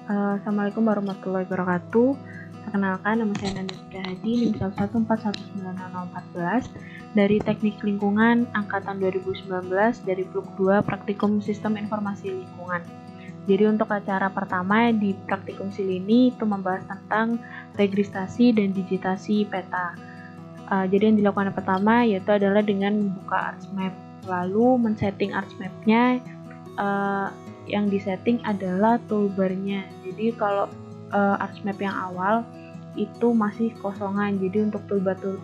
Assalamualaikum warahmatullahi wabarakatuh. Perkenalkan, nama saya Nanda Hadi, NIM 114190014 dari Teknik Lingkungan Angkatan 2019 dari Blok 2 Praktikum Sistem Informasi Lingkungan. Jadi untuk acara pertama di Praktikum SIL ini itu membahas tentang registrasi dan digitasi peta. Jadi yang dilakukan yang pertama yaitu adalah dengan membuka ArchMap, lalu men-setting ArchMap-nya. Yang disetting adalah toolbar-nya. Jadi kalau ArchMap yang awal itu masih kosongan, jadi untuk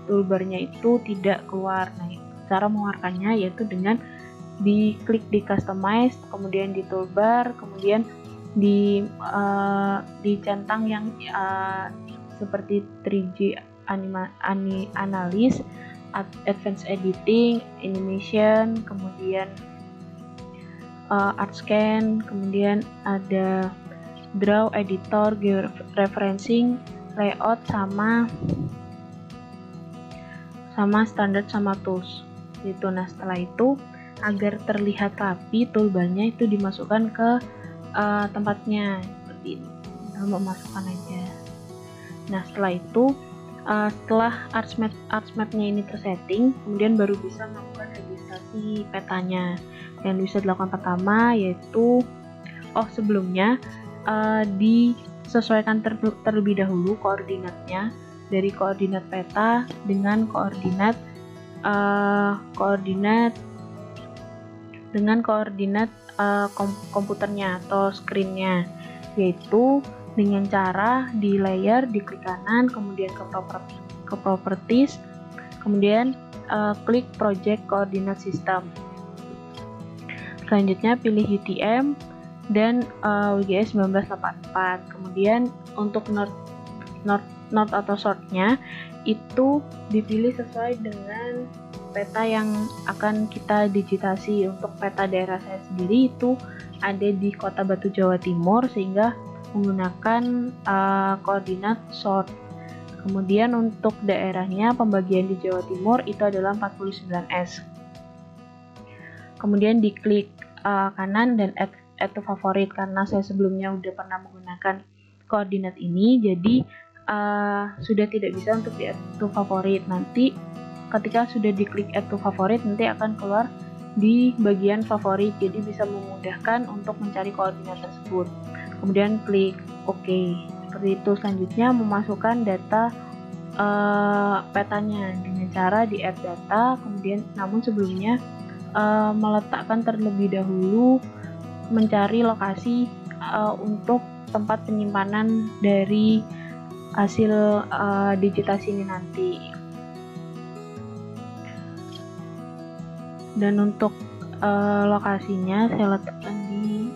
toolbar-nya itu tidak keluar. Nah, cara mengeluarkannya yaitu dengan diklik di customize, kemudian di toolbar, kemudian dicentang yang seperti 3G analysis, advanced editing, animation, kemudian ArtScan, kemudian ada draw, editor, georeferencing, layout, sama standard sama tools gitu. Nah, setelah itu agar terlihat rapi toolbarnya itu dimasukkan ke tempatnya seperti ini. Kita memasukkan aja. Nah, setelah itu setelah ArchMap-nya ini tersetting, kemudian baru bisa melakukan registrasi petanya. Yang bisa dilakukan pertama yaitu sebelumnya disesuaikan terlebih dahulu koordinatnya dari koordinat peta dengan koordinat komputernya atau screen-nya, yaitu dengan cara di layer, diklik kanan, kemudian ke properties, kemudian klik project coordinate system. Selanjutnya pilih UTM dan WGS 1984. Kemudian untuk node atau sortnya itu dipilih sesuai dengan peta yang akan kita digitasi. Untuk peta daerah saya sendiri itu ada di Kota Batu, Jawa Timur, sehingga menggunakan koordinat sort. Kemudian untuk daerahnya pembagian di Jawa Timur itu adalah 49S. Kemudian diklik kanan dan add to favorite. Karena saya sebelumnya udah pernah menggunakan koordinat ini, jadi sudah tidak bisa untuk di add to favorite. Nanti ketika sudah diklik add to favorite, nanti akan keluar di bagian favorit, jadi bisa memudahkan untuk mencari koordinat tersebut. Kemudian klik OK. Seperti itu. Selanjutnya memasukkan data petanya dengan cara di add data, kemudian namun sebelumnya meletakkan terlebih dahulu mencari lokasi untuk tempat penyimpanan dari hasil digitasi ini nanti. Dan untuk lokasinya saya letakkan di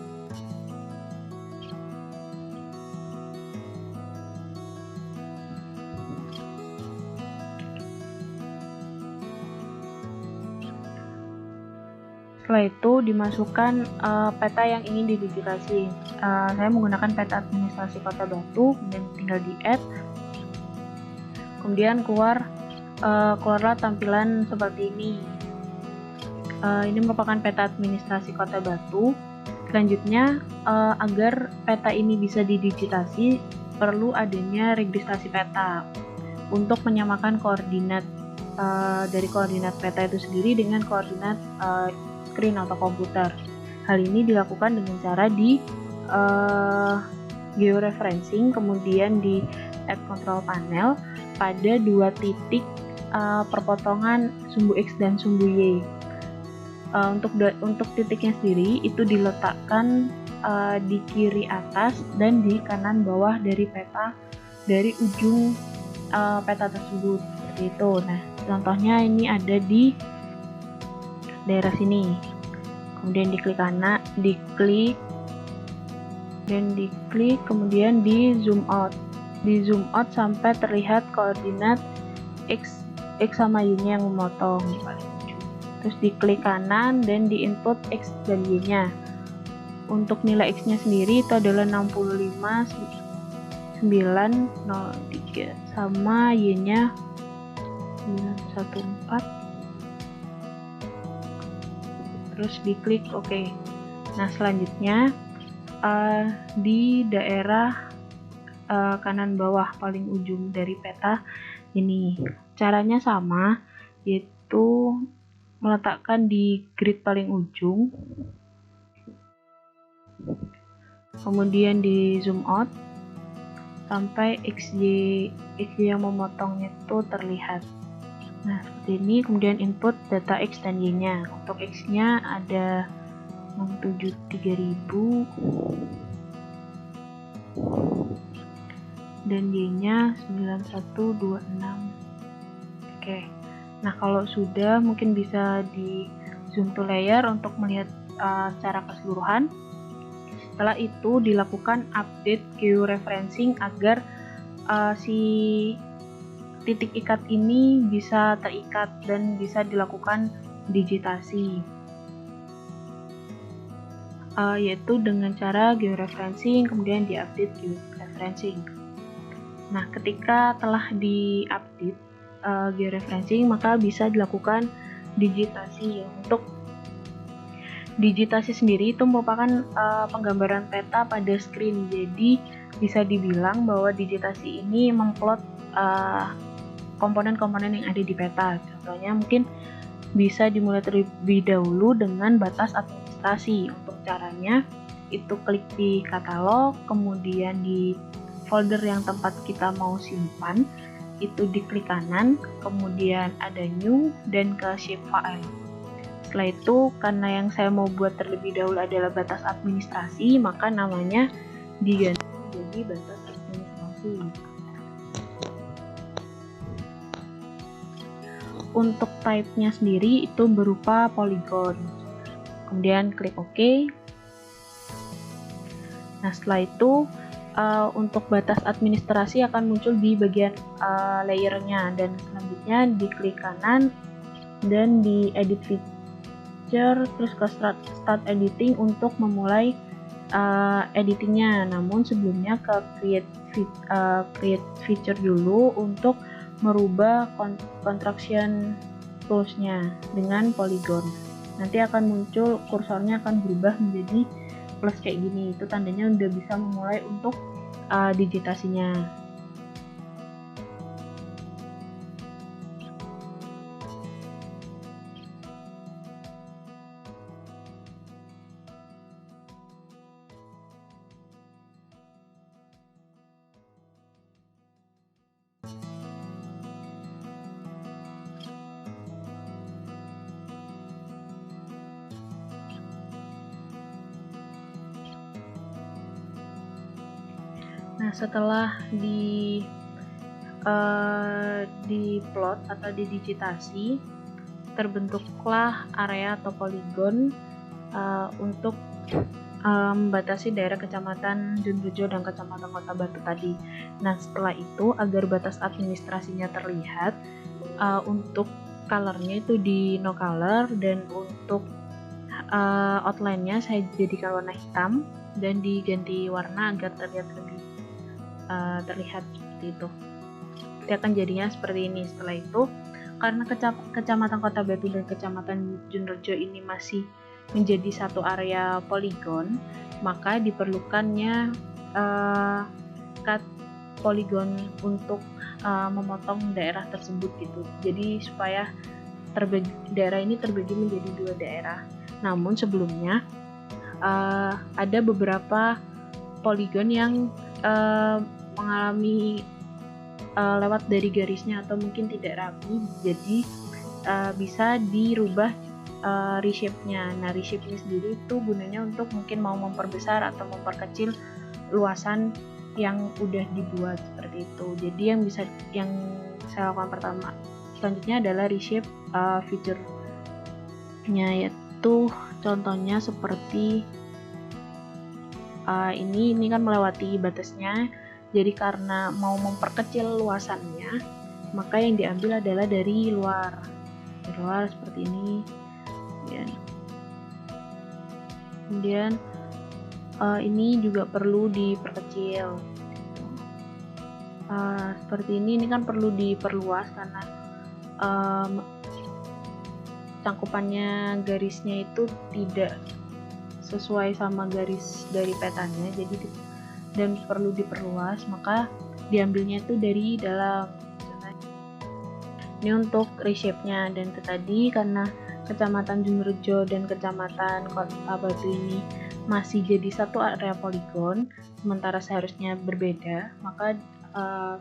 setelah itu dimasukkan peta yang ingin didigitasi. Saya menggunakan peta administrasi Kota Batu, kemudian tinggal di add, kemudian keluarlah tampilan seperti ini. Ini merupakan peta administrasi Kota Batu. Selanjutnya agar peta ini bisa didigitasi perlu adanya registrasi peta untuk menyamakan koordinat dari koordinat peta itu sendiri dengan koordinat screen atau komputer. Hal ini dilakukan dengan cara di georeferencing, kemudian di add control panel pada dua titik perpotongan sumbu X dan sumbu Y. Untuk titiknya sendiri itu diletakkan di kiri atas dan di kanan bawah dari peta, dari ujung peta tersebut, seperti itu. Nah, contohnya ini ada di daerah sini. Kemudian diklik kanan, kemudian di zoom out sampai terlihat koordinat X sama Y-nya yang memotong. Terus diklik kanan dan di input X dan Y-nya. Untuk nilai X-nya sendiri itu adalah 65,903 sama Y-nya 914. Terus diklik OK. Nah, selanjutnya di daerah kanan bawah paling ujung dari peta ini. Caranya sama, yaitu meletakkan di grid paling ujung, kemudian di zoom out sampai XY yang memotongnya itu terlihat. Nah, seperti ini. Kemudian input data X dan Y-nya. Untuk X-nya ada 673.000 dan Y-nya 9126. Oke. Nah, kalau sudah, mungkin bisa di zoom to layer untuk melihat secara keseluruhan. Setelah itu dilakukan update georeferencing agar si titik ikat ini bisa terikat dan bisa dilakukan digitasi, yaitu dengan cara georeferencing kemudian diupdate georeferencing. Nah, ketika telah diupdate georeferencing, maka bisa dilakukan digitasi. Untuk digitasi sendiri itu merupakan penggambaran peta pada screen. Jadi bisa dibilang bahwa digitasi ini memplot komponen-komponen yang ada di peta. Contohnya mungkin bisa dimulai terlebih dahulu dengan batas administrasi. Untuk caranya itu klik di katalog, kemudian di folder yang tempat kita mau simpan, itu diklik kanan, kemudian ada new dan ke shapefile. Setelah itu, karena yang saya mau buat terlebih dahulu adalah batas administrasi, maka namanya diganti menjadi batas administrasi. Untuk type-nya sendiri itu berupa polygon. Kemudian klik OK. Nah, setelah itu untuk batas administrasi akan muncul di bagian layernya, dan selanjutnya diklik kanan dan di edit feature, terus ke start editing untuk memulai editingnya. Namun sebelumnya ke create feature dulu untuk merubah contraction toolsnya dengan polygon. Nanti akan muncul, kursornya akan berubah menjadi plus kayak gini. Itu tandanya udah bisa memulai untuk digitasinya. Nah, setelah di plot atau didigitasi, terbentuklah area atau poligon untuk membatasi daerah Kecamatan Junrejo dan Kecamatan Kota Batu tadi. Nah, setelah itu agar batas administrasinya terlihat, untuk colornya itu di no color, dan untuk outline-nya saya jadikan warna hitam dan diganti warna agar terlihat lebih terlihat seperti itu. Nanti akan jadinya seperti ini. Setelah itu, karena Kecamatan Kota Batu dan Kecamatan Junrejo ini masih menjadi satu area poligon, maka diperlukannya cut poligon untuk memotong daerah tersebut gitu. Jadi supaya daerah ini terbagi menjadi dua daerah. Namun sebelumnya ada beberapa poligon yang mengalami lewat dari garisnya atau mungkin tidak rapi, jadi bisa dirubah reshape-nya. Nah, reshape-nya sendiri itu gunanya untuk mungkin mau memperbesar atau memperkecil luasan yang udah dibuat seperti itu. Jadi yang saya lakukan pertama selanjutnya adalah reshape feature-nya, yaitu contohnya seperti ini kan melewati batasnya. Jadi karena mau memperkecil luasannya, maka yang diambil adalah dari luar seperti ini. Kemudian ini juga perlu diperkecil. Seperti ini kan perlu diperluas karena cangkupannya garisnya itu tidak sesuai sama garis dari petanya, jadi dan perlu diperluas, maka diambilnya itu dari dalam. Ini untuk reshape-nya, dan tadi karena Kecamatan Jumrejo dan Kecamatan Kota Batu ini masih jadi satu area poligon, sementara seharusnya berbeda, maka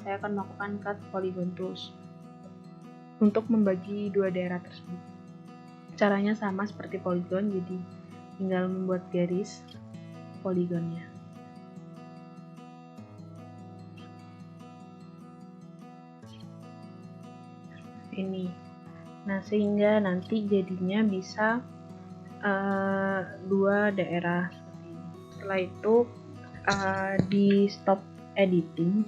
saya akan melakukan cut polygon tools untuk membagi dua daerah tersebut. Caranya sama seperti poligon, jadi tinggal membuat garis poligonnya. Ini. Nah, sehingga nanti jadinya bisa dua daerah seperti ini. Setelah itu di stop editing.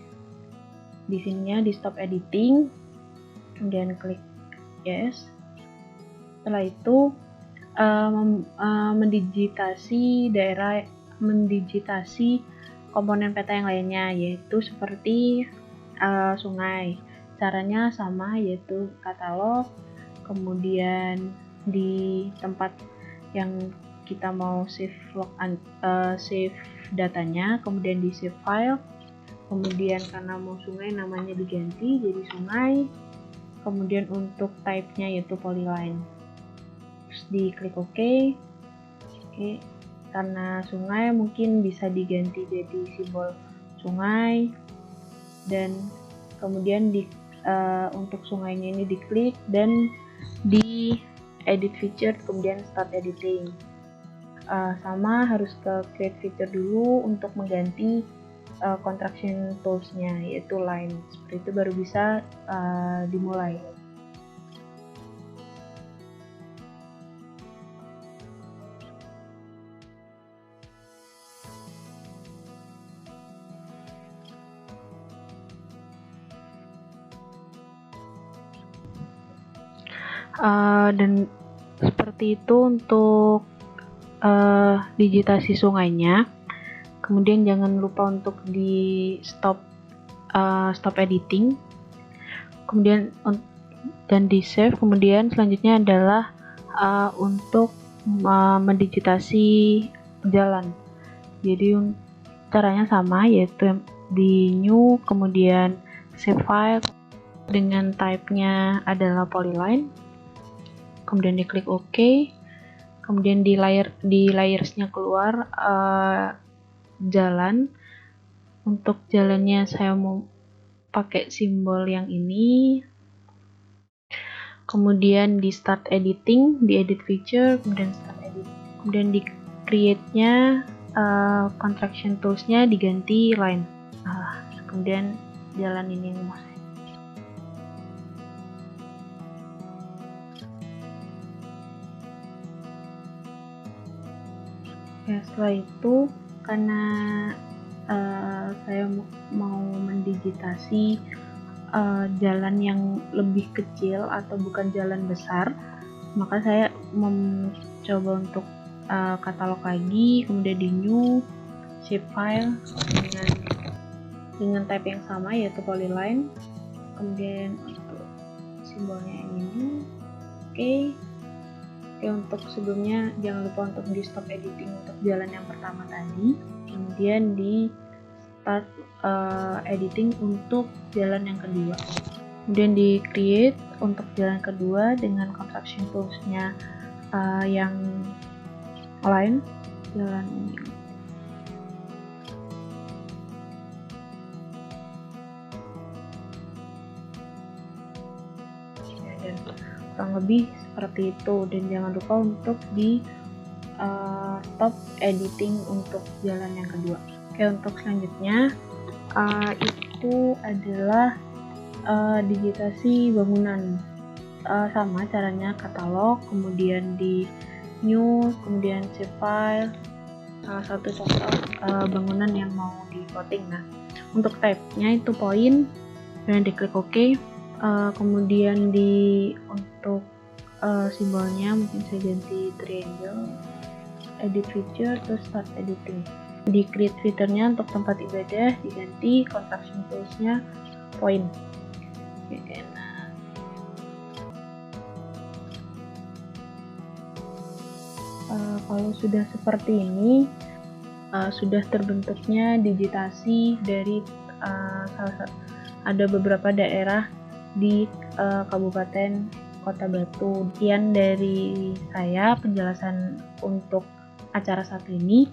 Di sininya di stop editing, kemudian klik yes. Setelah itu mendigitasi komponen peta yang lainnya, yaitu seperti sungai. Caranya sama, yaitu katalog, kemudian di tempat yang kita mau save datanya, kemudian di save file, kemudian karena mau sungai namanya diganti jadi sungai, kemudian untuk type-nya yaitu polyline. Terus diklik OK. Oke, karena sungai mungkin bisa diganti jadi simbol sungai, dan kemudian untuk sungainya ini diklik dan di edit feature, kemudian start editing. Sama harus ke create feature dulu untuk mengganti contraction toolsnya, yaitu line. Seperti itu baru bisa dimulai. Dan seperti itu untuk digitasi sungainya. Kemudian jangan lupa untuk di stop editing, kemudian dan di save. Kemudian selanjutnya adalah untuk mendigitasi jalan. Jadi caranya sama, yaitu di new, kemudian save file dengan type-nya adalah polyline. Kemudian diklik OK, kemudian di layersnya keluar jalan. Untuk jalannya saya mau pakai simbol yang ini, kemudian di start editing, di edit feature, kemudian start edit, kemudian di create-nya contraction tools-nya diganti line. Kemudian jalan ini yang mau saya. Ya, setelah itu karena saya mau mendigitasi jalan yang lebih kecil atau bukan jalan besar, maka saya mencoba untuk katalog lagi, kemudian di new, shape file dengan type yang sama yaitu polyline, kemudian untuk simbolnya yang ini. Oke, untuk sebelumnya jangan lupa untuk di stop editing untuk jalan yang pertama tadi, kemudian di start editing untuk jalan yang kedua, kemudian di create untuk jalan kedua dengan contraction tools-nya yang line, jalan ini. Dan kurang lebih seperti itu, dan jangan lupa untuk di stop editing untuk jalan yang kedua. Oke, untuk selanjutnya itu adalah digitasi bangunan. Sama caranya, katalog, kemudian di new, kemudian save file. Salah satu contoh bangunan yang mau di plotting. Nah, untuk type-nya itu point, dan diklik OK. Kemudian untuk simbolnya mungkin saya ganti triangle, edit feature, terus start editing. Di create feature-nya untuk tempat ibadah diganti contraction tools-nya point. Oke, nah Kalau sudah seperti ini, sudah terbentuknya digitasi dari ada beberapa daerah di Kabupaten Kota Batu. Sekian dari saya penjelasan untuk acara satu ini.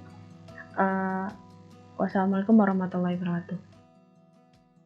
Wassalamualaikum warahmatullahi wabarakatuh.